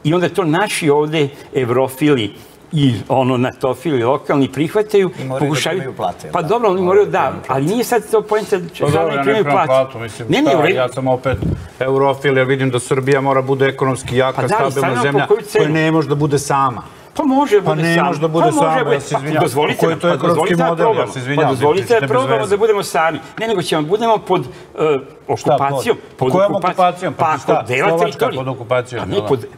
i onda to naši ovde evrofili i natofili lokalni prihvataju, pokušaju... Pa dobro, oni moraju da, ali nije sad to pojenta da ne primaju platu. Ja sam opet eurofil, jer vidim da Srbija mora bude ekonomski jaka, stabilna zemlja, koja ne može da bude sama. Pa može da bude sama. Pa ne može da bude sama, ja se izvinjam. Koji je to ekonomski model, ja se izvinjam. Pa dozvolite da probamo da budemo sami. Ne, nego ćemo budemo pod okupacijom. Kojom okupacijom? Pa pod dela teritorije. Pod okupacijom.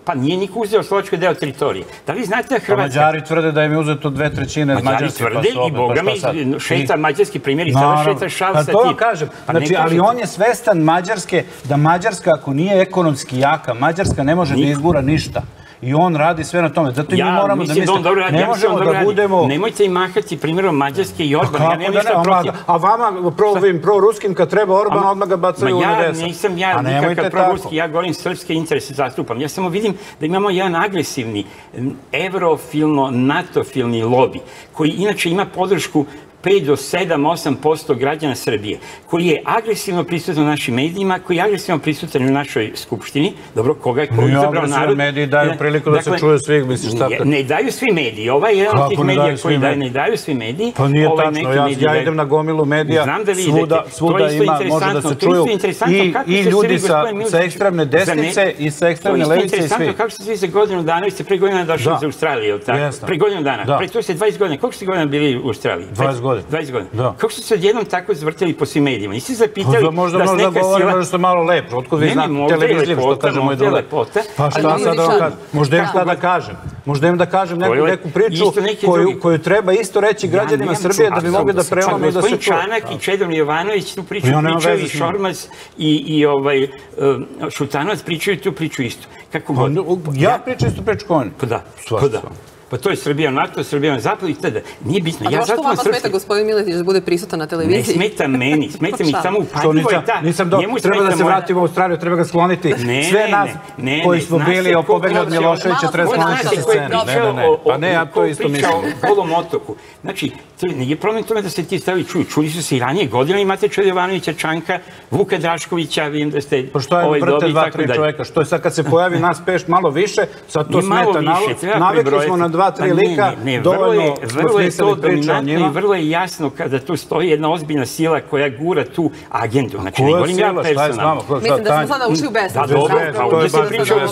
Pa nije niko uzeo Slovačkoj deo teritorije. Da li znate da Hrvatska... Mađari tvrde da im je uzeto 2/3 Mađarske. Mađari tvrde i Boga mi šeta mađarski primjer i sada šeta šal sa tim. Pa to vam kažem. Znači, ali on je svestan Mađarske, da Mađarska ako nije ekonomski jaka, Mađarska ne može da izgura ništa. I on radi sve na tome. Zato i mi moramo da mislimo. Ne možemo da budemo... Nemojte im mahati primjerom Mađarske i Orbana. Ja nemam ništa protiv. A vama, proruskim, kad treba Orban, odmah ga bacaju u nedesa. Nisam nikakav proruski. Ja govorim srpske interese zastupam. Ja samo vidim da imamo jedan agresivni, evrofilno, natofilni lobi, koji inače ima podršku 5 do 7-8% građana Srbije, koji je agresivno prisutan u našim medijima, koji je agresivno prisutan u našoj skupštini. Dobro, koga je ko izabrao narod? Mediji daju priliku da se čuje svih, misliš šta? Ne daju svi mediji. Ovaj je jedan od tih medija koji ne daju svi mediji. Pa nije tačno. Ja idem na gomilu medija, svuda ima, može da se čuju i ljudi sa ekstremne desnice i sa ekstremne levice i svi. Kako ste svi za godinu dana, vi ste pre godinu dana došli iz Australije, pre godinu dana, pre to ste 20 godina, koliko ste godina bili u Australiji? 20 godina. Kako ste se odjednom tako zvrteli po svim medijima? Niste zapitali da možda govorim da ste malo lep. Otkud vi znate televiziju, što kaže moj druga. Pa šta sad da vam kažem? Možda im šta da kažem. Možda im da kažem neku priču koju treba isto reći građanima Srbije da bi mogli da prelome i da se čuje. Gospodin Čanak i Čedomir Jovanović tu priču pričaju i Šormaz i Šutanovac pričaju tu priču isto. Ja pričam isto priču kao oni. Pa da. Pa to je Srbija NATO, Srbija na zapadu i tada. Nije bitno. A što vama smeta gospodin Miletić da bude prisutan na televiziji? Ne smeta meni, smeta mi samo upadljivo je ta. Treba da se vrati u Australiju, treba ga skloniti. Sve nas koji smo bili pobegli od Miloševića, treba skloniti sa scene. Pa ne, ja to isto mislim. O Golom otoku. Znači, nije problem tome da se ti stavi čuju. Čuli su se i ranije godine, imate Čeda Jovanovića, Čanka, Vuka Draškovića, vidim da ste ovaj dobri i tako dalje. Čoveka, što je sad kad se pojavi nas peš malo više, sad to smeta. Navikli smo na 2-3 lika, dovoljno smo smislili priča o njima. Vrlo je jasno kada tu stoji jedna ozbiljna sila koja gura tu agendu. Znači, ne govorim ja personalno. Mislim da smo sada ušli u besed. To je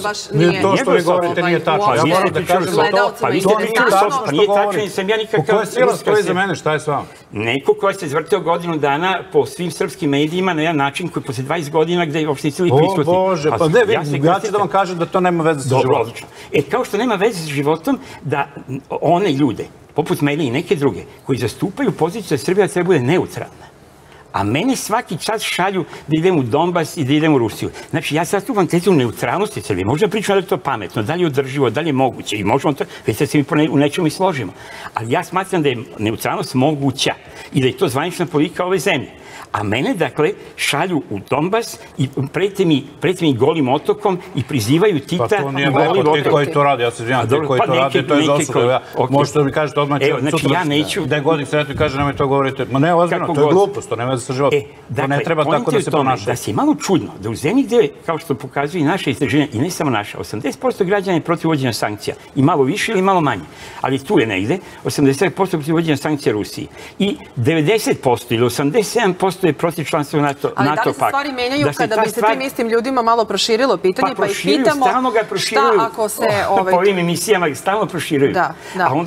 baš to što vi govorite nije tačno. Ja moram da kažem pa vi ste pričali pa nije tačno, nisam ja nikakav... Koja sila stoji za mene, šta je s vama? Neko koja se izvrteo godinu dana po svim srpskim medijima na jedan način koji posle 20 godina gde uopšte nisi li prisutni. O Bože, pa ne, ja ću da vam kažem da to nema veze sa životom. Dobro, odlično. Kao što nema veze sa životom, da one ljude, poput mene i neke druge, koji zastupaju poziciju da Srbija treba bude neutralna. A mene svaki čas šalju da idem u Donbas i da idem u Rusiju. Znači, ja zastupam tezu neutralnosti Srbije. Možda pričam da je to pametno, da li je održivo, da li je moguće. I možemo to, već da se mi u nečemu i složimo. Ali ja smatram da je neutralnost moguća i da je to zvanična politika ove zemlje. A mene, dakle, šalju u Donbas i prete mi Golim otokom i prizivaju Tita... Pa to nije lako, ti koji to radi, ja se izvinjam, ti koji to radi, to je zosuda. Možete da mi kažete odmah sutra, da je godin sretu i kaže nemoj to govorite. Ma ne, ozbiljno, to je glupost, to nema veze sa životom. To ne treba tako da se ponaša. Da se malo čudno, da u zemlji gde, kao što pokazuju i naše istraživanja, i ne samo naša, 80% građana je protiv uvođenja sankcija. I malo više ili malo manje. Ali tu je negde, 80% protiv uvođenja sankcija Rusiji. I 90% ili 87% je protiv članstva NATO pakta. Ali da li se stvari menjaju kada bi se tim istim ljudima malo proširilo pitanje, pa ih pitamo šta ako se... Po ovim emisijama stalno proširuju. Da.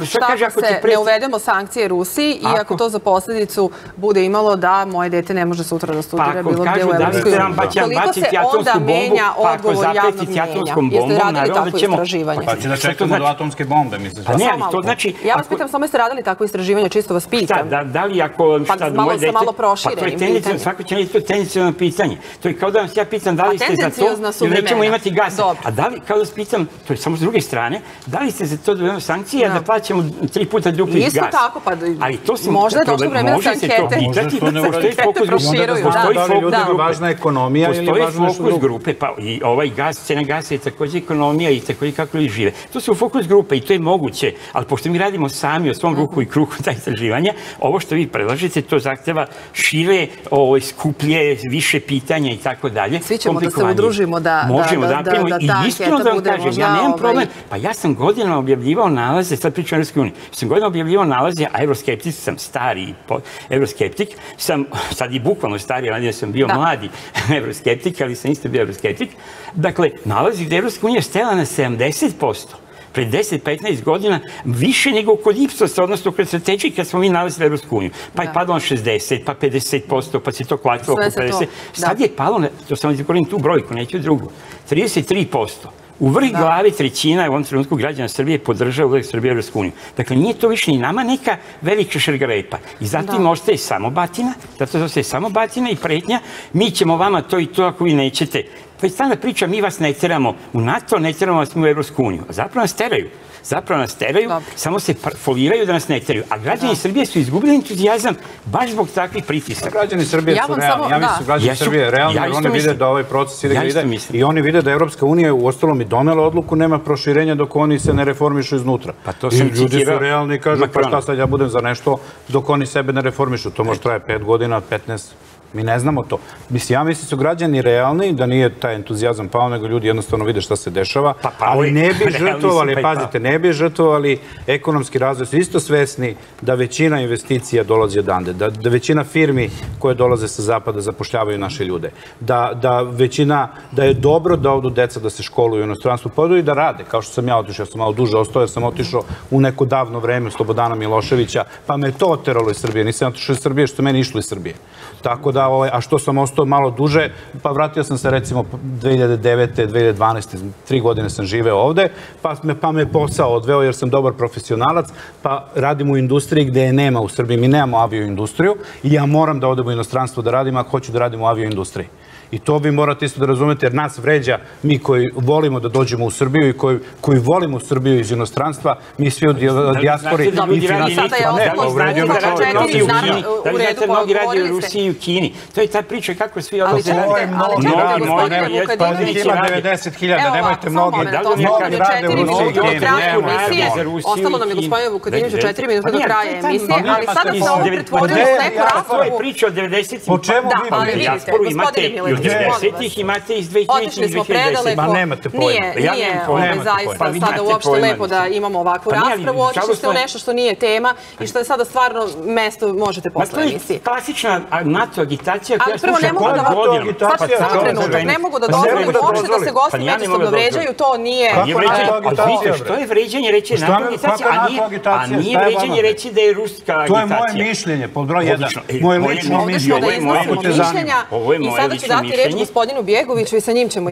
Šta ako se ne uvedemo sankcije Rusiji i ako to za posljedicu bude imalo da moje dete ne može sutra da studira bilo gde u Evropskoj uniji? Koliko se onda menja odgovor javnog mijenja? Jeste radili takvo istraživanje? Pa će da čekamo do atomske bombe, misliš? Ja vas pitam, samo jeste radili takvo istraživanje, čisto vas pitam. Da li ako... Pa malo se malo prošire. Svako će to tendencionalno pitanje. To je kao da vam se ja pitam da li ste za to ili nećemo imati gas. A da li, kao da vas pitam, to je samo s druge strane, da li ste za to da imamo sankcije, a da plaćamo 3 puta dupli gas? Isto tako, pa možda je došlo vreme da se ankete. Postoji fokus grupe, pa i ovaj gas, cena gasa je takođe ekonomija i takođe kako ljudi žive. To su fokus grupe i to je moguće, ali pošto mi radimo sami o svom ruku i kruhu ta istraživanja, ovo što vi predlažete, to zahteva šire je skuplje, više pitanja i tako dalje. Svi ćemo da se udružimo da ta anketa bude možda... Ja nemam problem. Pa ja sam godinama objavljivao nalaze, sad pričam o Evropskoj uniji, sam godinama objavljivao nalaze, a euroskeptik sam stari euroskeptik, sam sad i bukvalno stari, ali sam bio mladi euroskeptik, ali sam isto bio euroskeptik. Dakle, nalazi gde Evropska unija stela na 70%. Pred 10-15 godina više nego kod Ipsosa, odnosno kod strategije kad smo mi nalazili Evropsku uniju. Pa je padlo na 60, pa 50%, pa se to klatilo oko 50. Sad je palo, to samo izgovorim tu brojku, neću drugu, 33%. U vrh glave trećina u ovom trenutku građana Srbije podržava ulazak Srbije u Evropsku uniju. Dakle, nije to više ni nama neka velika šargarepa. I zato im ostaje samo batina, i pretnja. Mi ćemo vama to i to ako vi nećete. To je stalna priča, mi vas ne teramo u NATO, ne teramo vas mi u Evropsku uniju. A zapravo nas teraju, samo se foliraju da nas ne teraju. A građani Srbije su izgubili entuzijazam baš zbog takvih pritisaka. Građani Srbije su realni. Ja mislim da građani Srbije realni, jer oni vide da ovaj proces ide gde ide i oni vide da Evropska unija u ostalom i donela odluku, nema proširenja dok oni se ne reformišu iznutra. I ljudi su realni i kažu, pa šta sad ja budem za nešto dok oni sebe ne reformišu. To može traje 5 godina, 15. Mi ne znamo to. Ja mislim su građani realni, da nije taj entuzijazam pao, nego ljudi jednostavno vide šta se dešava, ali ne bi žrtvovali, pazite, ne bi žrtvovali ekonomski razvoj. Su isto svesni da većina investicija dolazi odande, da većina firmi koje dolaze sa zapada zapošljavaju naše ljude, da je dobro da ovdje deca da se školuju u inostranstvu, pa i da rade, kao što sam ja otišao, ja sam malo duže ostao, ja sam otišao u neko davno vreme Slobodana Miloševića, pa me to oteralo iz Srbije, nisam otišao iz Srbije što meni išlo iz Srbije. Tako da, a što sam ostao malo duže, pa vratio sam se recimo 2009. 2012. 3 godine sam živeo ovde, pa me posao odveo jer sam dobar profesionalac, pa radim u industriji gde je nema u Srbiji. Mi nemamo avioindustriju i ja moram da odem u inostranstvo da radim ako hoću da radim u avioindustriji. I to vi morate isto da razumete, jer nas vređa, mi koji volimo da dođemo u Srbiju i koji volimo Srbiju iz inostranstva, mi svi u dijaspori i finansijski. Da li znate mnogi radi u Rusiji i u Kini? To je ta priča kako svi odlaze. Pa njih ima 90.000, nemojte mnogi rade u Rusiji i Kini. Ostalo nam je gospodine Vukadinoviću 4 minuta do kraja emisije, ali sada se ovo pretvorilo u neku raspravu. To je priča od 90-ih. Po čemu vi dijasporu imate iz 90-ih, imate iz 2000-ih i 2010-ih. Ma nemate pojma. Nije zaista sada uopšte lepo da imamo ovakvu raspravu. Otišli ste u nešto što nije tema i što je sada stvarno mesto možete posle emisije. Klasična NATO agitacija koja sluša koja godina. Samo trenutak, ne mogu da dozvolim uopšte da se gosti međusobno vređaju, to nije... Što je vređanje reći NATO agitacija, a nije vređanje reći da je ruska agitacija. To je moje mišljenje, pod broj 1. Moje lično mišljenje. I sada ću dati reč gospodinu Bjegoviću i sa njim ćemo